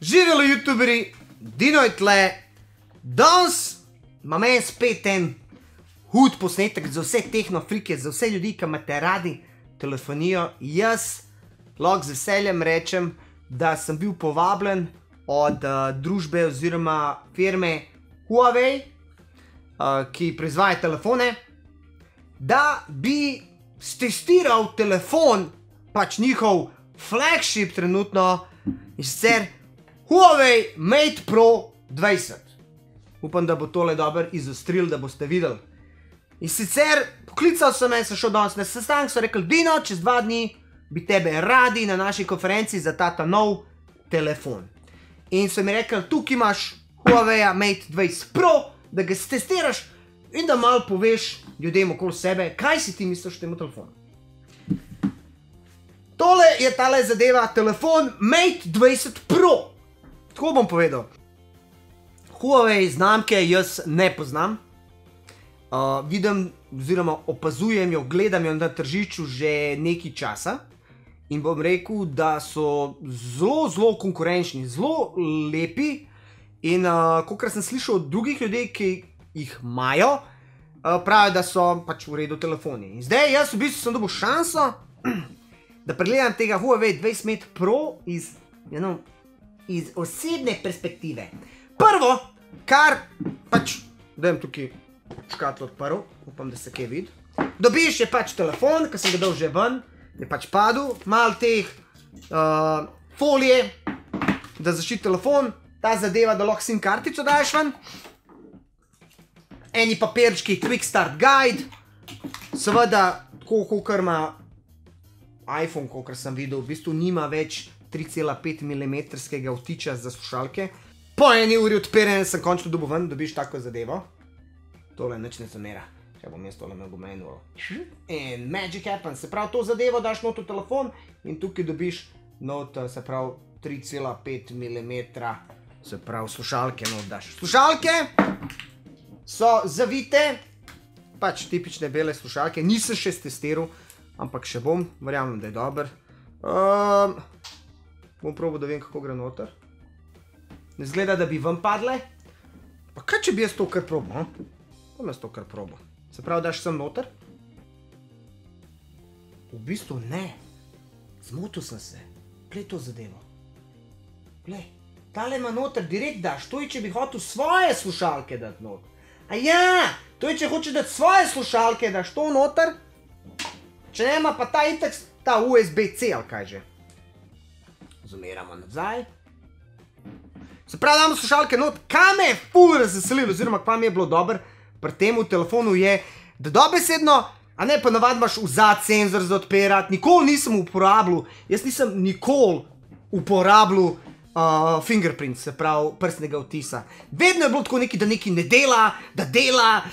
Živelo youtuberi, Dino je tle, danes imam en spet en hud posnetek za vse tehnofrike, za vse ljudi, ki imate radi telefonijo. Jaz lahko z veseljem rečem, da sem bil povabljen od družbe oziroma firme Huawei, ki proizvaja telefone, da bi stestiral telefon, pač njihov flagship trenutno, in sicer Huawei Mate Pro 20. Upam, da bo tole dobro izostril, da boste videli. In sicer poklical sem en, sem šel danes na sestanek, so rekli, Dino, čez 2 dni bi tebe radi na naši konferenci za ta nov telefon. In so mi rekli, tukaj imaš Huawei Mate 20 Pro, da ga testiraš in da malo poveš ljudem okoli sebe, kaj si ti misliš o tem telefonu. Tole je tale zadeva, telefon Mate 20 Pro. Tako bom povedal. Huawei znamke jaz ne poznam. Vidim oziroma opazujem jo, gledam jo na tržišču že nekaj časa. In bom rekel, da so zelo konkurenčni, zelo lepi. In kolikor sem slišal od drugih ljudi, ki jih imajo, pravijo, da so pač v redu telefoni. In zdaj jaz v bistvu sem dobil šanso, da pregledam tega Huawei 20 Mate Pro iz osebne perspektive. Prvo, kar pač, dajem tukaj škatlo odprl, upam, da se kaj vidi. Dobiš je pač telefon, ki sem ga dal že ven, je pač padel, malo teh folije, da zaščiti telefon, ta zadeva, da lahko SIM kartico daješ ven, eni papirčki, Quick Start Guide, seveda, kolikor ima iPhone, kolikor sem videl, v bistvu nima več 3,5 mm vtiča za slušalke. Po eni uri odpiranja sem končno dobil ven, dobiš tako zadevo. Tole nič ne zamera. Če bom jaz tole imel manual. In magic happens. Se pravi, to zadevo daš not v telefon in tukaj dobiš not, se pravi, 3,5 mm, se pravi, slušalke not daš. Slušalke so zavite, pač tipične bele slušalke. Nisem še testiral, ampak še bom, verjamem, da je dober. Bom probal, da vem, kako gre noter. Ne zgleda, da bi ven padle. Pa kaj, če bi jaz to kar probal? Bom jaz to kar probal. Se pravi, daš sem noter? V bistvu ne. Zmotil sem se. Glej to zadevo. Glej, tale ima noter, direkt daš. To je, če bi hotel svoje slušalke dati not. A ja, to je, če hočeš dati svoje slušalke, daš to noter. Če nema pa ta itak, ta USB-C ali kaj že. Zumeramo nazaj. Se pravi, damo slušalke not. Kaj me je ful razveselilo, oziroma kaj mi je bilo dobro pri temu telefonu je, da dobesedno, a ne, pa navad imaš vzad senzor za odpirati, nikoli nisem uporabljal, jaz nisem nikoli uporabljal fingerprint, se pravi, prstnega vtisa. Vedno je bilo tako neki, da neki ne dela, da dela,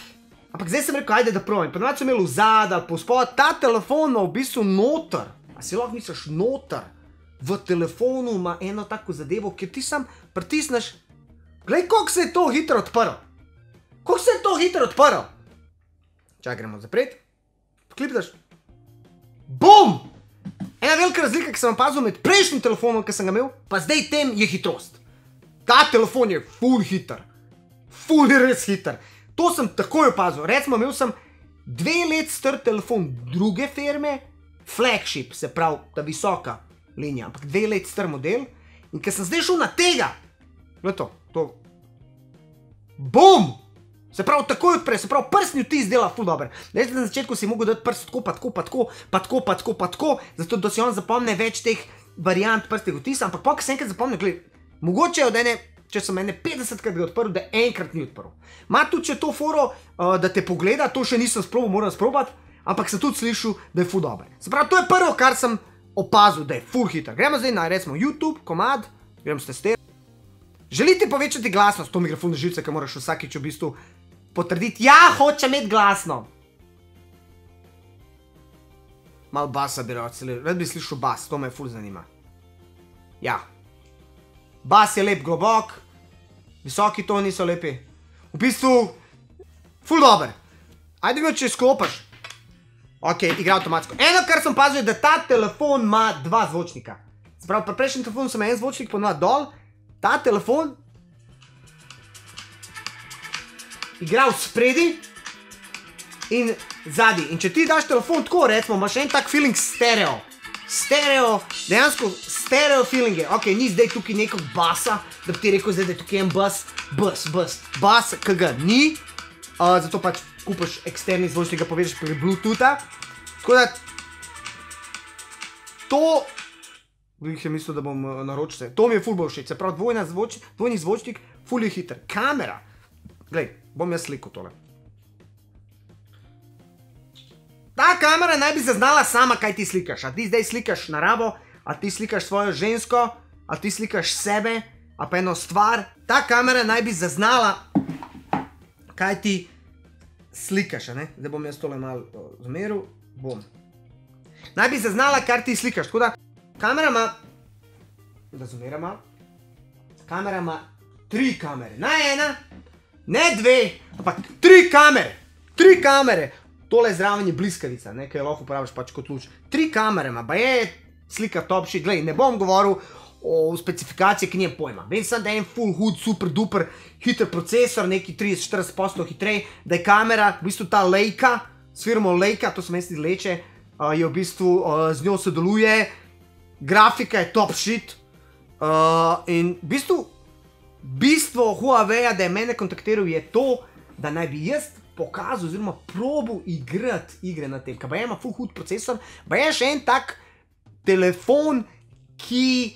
ampak zdaj sem rekel, ajde da probam. Pa navad so imeli vzad ali pospod, ta telefon ima v bistvu noter, a si lahko misliš noter, v telefonu ima eno tako zadevo, kjer ti sam pritisneš, glej, koliko se je to hitro odprl. Koliko se je to hitro odprl. Čakaj, gremo zapret. Klipdaš. Bum! Ena velika razlika, ki sem opazil med prejšnjim telefonom, ki sem ga imel, pa zdaj tem je hitrost. Ta telefon je ful hiter. Ful je res hiter. To sem takoj opazil. Recimo, imel sem 2 let star telefon druge firme, flagship, se pravi, ta visoka linija, ampak 2 let star model, in ker sem zdaj šel na tega, gled to, bum! Se pravi, takoj odpre, se pravi, prstni vtis dela ful dober. Zdaj na začetku si mogel dati prst tako, zato da si on zapomne več teh variant prstnega vtisa, ampak pa, ko se enkrat zapomne, gled, mogoče je od ene, če sem ene 50krat ga odprl, da enkrat ni odprl. Ma tudi, če to foro, da te pogleda, to še nisem sprobal, moram sprobati, ampak sem tudi slišal, da je ful dober. Se pravi, to je prvo, kar sem opazil, da je ful hiter. Gremo zdaj na, recimo, YouTube, komad, gremo s testirati. Želite povečati glasnost, to mikrofon na živce, ki moraš vsakič v bistvu potrditi. Ja, hočem imeti glasno. Mal basa bi rad bi slišal bas, to me ful zanima. Ja. Bas je lep, globok, visoki toni so lepi. V bistvu, ful dober. Ajde mi, če sklopaš. Ok, igra avtomatsko. Eno, kar sem pazil, je, da ta telefon ima 2 zvočnika. Se pravi, pri prejšnjem telefonu sem en zvočnik, ponovno dol, ta telefon igra v spredi in zadnji. In če ti daš telefon tako, recimo, imaš en tak feeling stereo. Stereo, dejansko stereo feeling je. Ok, ni zdaj tukaj nekog basa, da bi ti rekel zdaj, da je tukaj en bas, bas, ki ga ni. Zato pač kupaš eksterni zvočnik, ga povežeš prek Bluetootha. Tako da, to, bih je mislil, da bom naročil se. To mi je ful bolj všeč, se pravi dvojni zvočnik, ful je hiter. Kamera, glej, bom jaz slikal tole. Ta kamera naj bi zaznala sama, kaj ti slikaš. A ti zdaj slikaš naravo, a ti slikaš svojo žensko, a ti slikaš sebe, a pa eno stvar. Ta kamera naj bi zaznala, kaj ti slikaš, a ne? Zdaj bom jaz tole malo zmeril. Bom. Naj bi zaznala, kar ti slikaš. Tako da, kamera ima, da zmeram malo, kamera ima 3 kamere. Ne ena, ne 2, ampak 3 kamere. 3 kamere. Tole zraven je bliskavica, ki jo lahko uporabiš pač kot luč. 3 kamere ima, ba je slika top shit. Glej, ne bom govoril o specifikaciji, ki nijem pojma. Vem sem, da je en full hood, super duper, hiter procesor, neki 30-40% hitrej, da je kamera, v bistvu ta Leica, s firmo Leica, to se meni leče, je v bistvu, z njo sodeluje, grafika je top shit, in v bistvu, bistvo Huawei-a, da je mene kontaktiral, je to, da naj bi jaz pokazal oziroma probil igrati igre na tem, kaj pa ima full hood procesor, pa je še en tak telefon, ki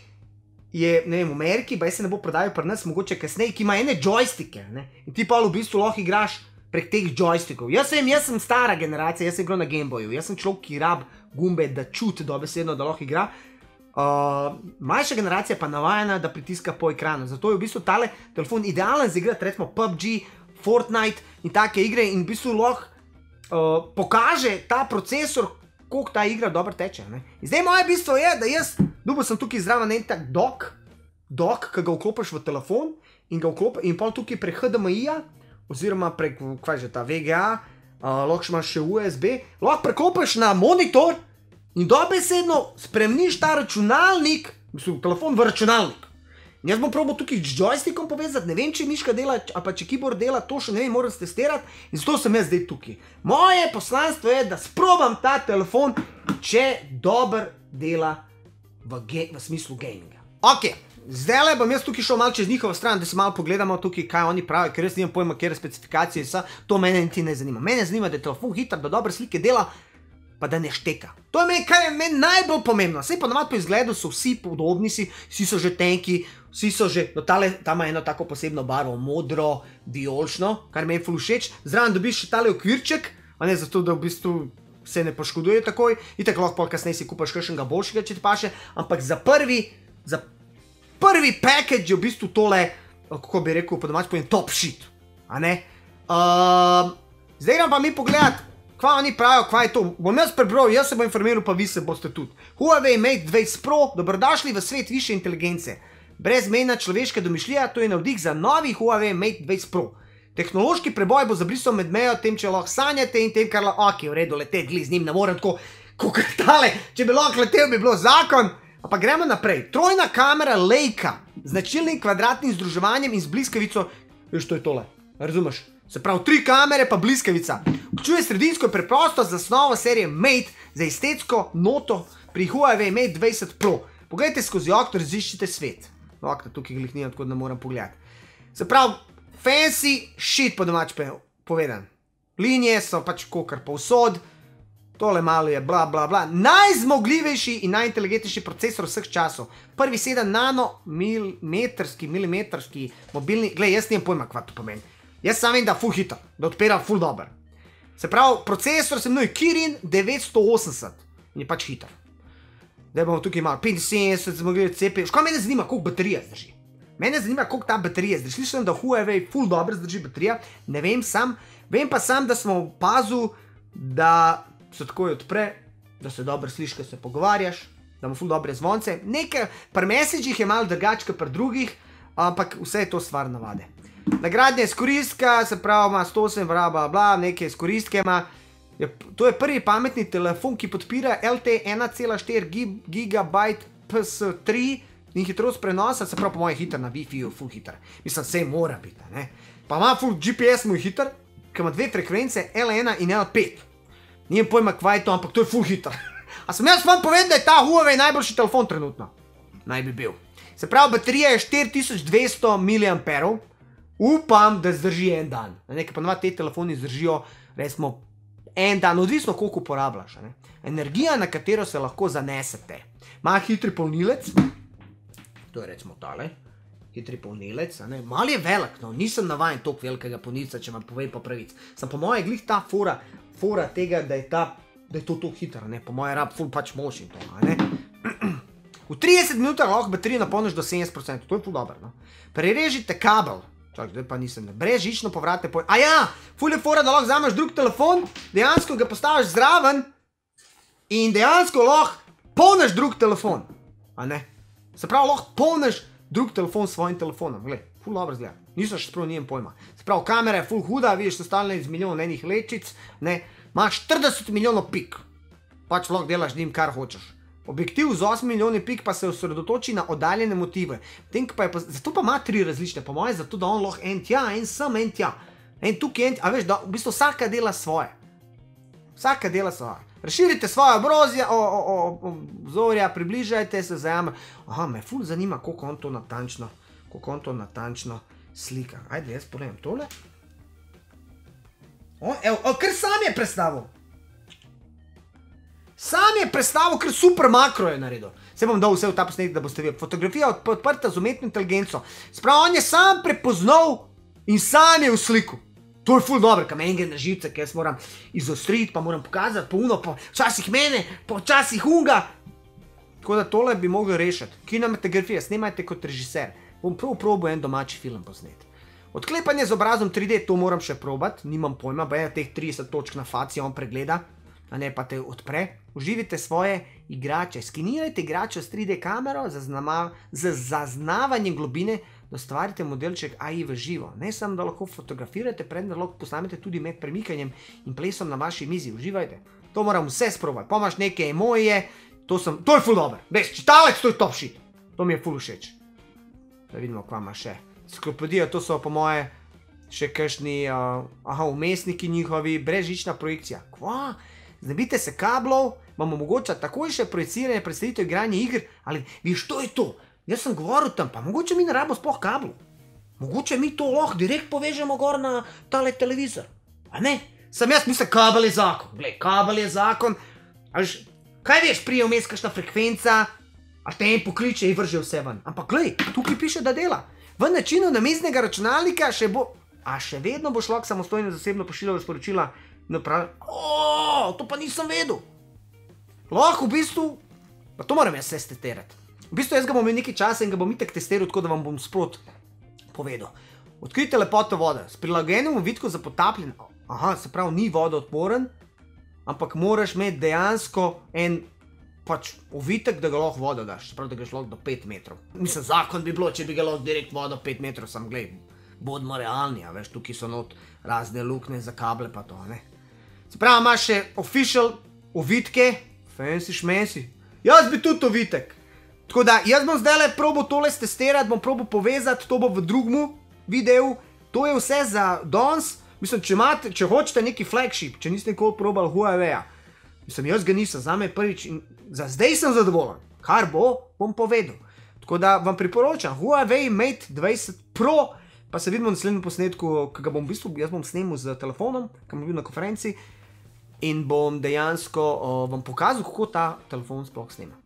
je, ne vem, v Ameriki, pa je se ne bo prodajal pri nas, mogoče kasneje, ki ima ene joystike, ne, in ti pa v bistvu lahko igraš prek teh joystikov. Jaz sem stara generacija, jaz sem igral na Gameboyu, jaz sem človek, ki rab gumbe, da čuti dobesedno, da lahko igra. Mlajša generacija pa navajena, da pritiska po ekranu, zato je v bistvu tale telefon idealen za igrati, recimo PUBG, Fortnite in take igre in v bistvu lahko pokaže ta procesor, koliko ta igra dobro teče. In zdaj moje bistvo je, da jaz, dobil sem tukaj zraven en tak dock, ki ga vklopiš v telefon in ga vklopiš in pol tukaj prek HDMI-ja oziroma prek, kaj že ta VGA, lahko imaš še USB, lahko preklopiš na monitor in dobesedno spremeniš ta računalnik, mislim, telefon v računalnik. Jaz bom probal tukaj z joystickom povezati, ne vem, če miška dela, ali pa če keyboard dela, to še ne vem, moram testirati in zato sem jaz zdaj tukaj. Moje poslanstvo je, da sprobam ta telefon, če dober dela v smislu gaminga. Ok, zdaj bom jaz tukaj šel malo čez njihovo stran, da se malo pogledamo tukaj, kaj oni pravijo, ker jaz nimam pojma, kjer specifikacije so, to mene niti ne zanima. Mene zanima, da je telefon hiter, da dobre slike dela, pa da ne šteka. To je kar je meni najbolj pomembno. Sej ponovadi po izgledu so vsi podobni, vsi so že tenki, vsi so že, no tale, tam ima eno tako posebno barvo, modro, vijolično, kar meni ful všeč. Zraven dobiš še tale okvirček, a ne zato, da v bistvu se ne poškoduje takoj, in tako lahko kasneje si kupaš kakšnega boljšega, če ti paše, ampak za prvi package je v bistvu tole, kako bi rekel, po domač povem, top shit, a ne? Zdaj grem pa mi pogledat, kva oni pravijo, kva je to. Bom jaz prebral, jaz se bom informiral, pa vi se boste tudi. Huawei Mate 20 Pro, dobrodošli v svet više inteligence. Brezmejna človeška domišljija, to je navdih za novi Huawei Mate 20 Pro. Tehnološki preboj bo zabrisal med mejo tem, če lahko sanjate in tem, kar lahko, ok, v redu, leteti, gli z njim ne morem tako, kakor tale, če bi lahko letel, bi bilo zakon. Ampak gremo naprej. Trojna kamera Leica, značilnim kvadratnim združevanjem in z bliskavico, veš, to je tole, razumeš? Se pravi, 3 kamere pa bliskavica. Vključuje sredinsko preprosto zasnovo serije Mate za estetsko noto pri Huawei Mate 20 Pro. Poglejte skozi okno, raziščite svet. Okno, tukaj glih nimam, tako da ne moram pogledati. Se pravi, fancy shit po domač povedan. Linije so pač kakor povsod, tole malo je bla bla bla. Najzmogljivejši in najinteligentnejši procesor vseh časov. Prvi 7 nanometrski mobilni, glej, jaz nijem pojma, kva to pomeni. Jaz sam vem, da full hiter, da odpira full dober. Se pravi, procesor se imenuje Kirin 980 in je pač hiter. Zdaj bomo tukaj imeli 75 zmogljiv CPU. Škoda mene zanima, koliko baterija zdrži. Mene zanima, koliko ta baterija zdrži. Slišam, da Huawei full dobro zdrži baterija. Ne vem sam. Vem pa sam, da smo opazili, da se takoj odpre, da se dobro sliši, ko se pogovarjaš, da ima full dobre zvonce. Nekaj, pri messagih je malo drugače, kot pri drugih, ampak vse je to stvar navade. Nagradnja izkoristka, se pravi, ima 108 bla bla, neke izkoristke ima. To je prvi pametni telefon, ki podpira LTE 1,4 GB PS3 In hitrost prenosa, se pravi po mojem hiter na Wi-Fi-ju, full hiter. Mislim, vse mora biti, ne. Pa ima full GPS moj hiter, ki ima dve frekvence, L1 in L5. Nijem pojma kva je to, ampak to je full hiter. A sem jaz vam povedal, da je ta Huawei najboljši telefon trenutno? Naj bi bil. Se pravi, baterija je 4200 mAh. Upam, da zdrži en dan. Nekaj pa te telefoni zdržijo, recimo, en dan, odvisno koliko uporabljaš. Energija, na katero se lahko zanesete. Ima hitri polnilec. To je recimo tale, hitri polnilec, mal je velik, no, nisem navajen toliko velikega polnilca, če vam povem po pravic. Sem po moje glih ta fora tega, da je to toliko hitro, po moje rab ful pač moč in to, ne. V 30 minutah lahko baterijo napolniš do 70%, to je ful dobro, no. Prerežite kabel, čak, zdaj pa nisem, brezžično povratne pojme, ful je fora, da lahko vzameš drug telefon, dejansko ga postaviš zraven in dejansko lahko polniš drug telefon, a ne. Se pravi, lahko polniš drug telefon s svojim telefonom. Glej, ful dobro zgleda. Nisem še sprav nijem pojma. Se pravi, kamera je ful huda, vidiš sestavljena iz milijon enih lečic, ne. Imaš 40 milijonov pik. Pač lahko delaš njim, kar hočeš. Objektiv z 8 milijoni pik pa se osredotoči na oddaljene motive. Zato pa ima 3 različne, po moje, zato da on lahko en tja, en sem, en tja. En tukaj, en tja. A veš, da v bistvu vsaka dela svoje. Vsaka dela svoje. Razširite svoje obzorja, približajte se, zajame. Aha, me ful zanima, koliko on to natančno slika. Ajde, jaz povem tole. Evo, kar sam je predstavil. Sam je predstavil, ker super makro je naredil. Se bom dal vse v ta posnetek, da boste videli. Fotografija odprta z umetno inteligenco. Sprav, on je sam prepoznal in sam je v sliku. To je ful dobro, kam enge na živce, ki jaz moram izostriti, pa moram pokazati, pa uno, pa včasih mene, pa včasih unga. Tako da tole bi mogli rešiti. Kinematografija, snemajte kot režiser. Bom probal en domači film posnet. Odklepanje z obrazom 3D, to moram še probati, nimam pojma, pa je teh 30 točk na faci, on pregleda, a ne pa te odpre. Uživite svoje igrače, skenirajte igrače s 3D kamero za zaznavanje globine, da ustvarite modelček AI v živo. Ne samo, da lahko fotografirate, predtem lahko posnamete tudi med premikanjem in plesom na vaši mizi. Uživajte. To moram vse sprobati. Pa imaš neke emoje, to je ful dobro. Veš, čitalec, to je top shit. To mi je ful všeč. Da vidimo, kva ima še. Enciklopedija, to so po moje še kakšni umestniki njihovi, brezžična projekcija. Kva? Znebite se kablov, vam omogoča takojše projiciranje, predstavitev igranje igr, ali viš, to je to. Jaz sem govoril tam, pa mogoče mi ne rabimo sploh kablu. Mogoče mi to lahko direkt povežemo gor na tale televizor. A ne? Sem jaz mislim, kabel je zakon. Glej, kabel je zakon. Kaj veš, prije vmes kakšna frekvenca, a te en pokliče in vrže vse ven. Ampak glej, tukaj piše, da dela. V načinu namiznega računalnika še vedno boš lahko samostojno zasebno pošiljal sporočila in pravi, to pa nisem vedel. Lahko v bistvu, pa to moram jaz vse testirati. V bistvu jaz ga bom imel nekaj časa in ga bom itak testiral, tako da vam bom sprot povedal. Odkrite lepoto vode. S prilagojenim ovitkom za potapljen, se pravi, ni vodoodporen, ampak moraš imeti dejansko en pač ovitek, da ga lahko vodo daš. Se pravi, da greš lahko do 5 metrov. Mislim, zakon bi bilo, če bi ga lahko direkt vodo 5 metrov, sam gled, bodimo realni, a veš, tukaj so not razne lukne za kable pa to, ne. Se pravi, imaš še official ovitke, fancy šmesi. Jaz bi tudi ovitek. Tako da, jaz bom zdaj probal tole stestirati, bom probal povezati, to bo v drugmu videu. To je vse za danes. Mislim, če hočete neki flagship, če niste nikoli probali Huawei-a. Mislim, jaz ga nisem, zame je prvič in za zdaj sem zadovoljen. Kar bo, bom povedal. Tako da vam priporočam, Huawei Mate 20 Pro, pa se vidimo v naslednjem posnetku, ki ga bom v bistvu, jaz bom snemal z telefonom, ki bom bil na konferenci in bom dejansko vam pokazal, kako ta telefon sploh snema.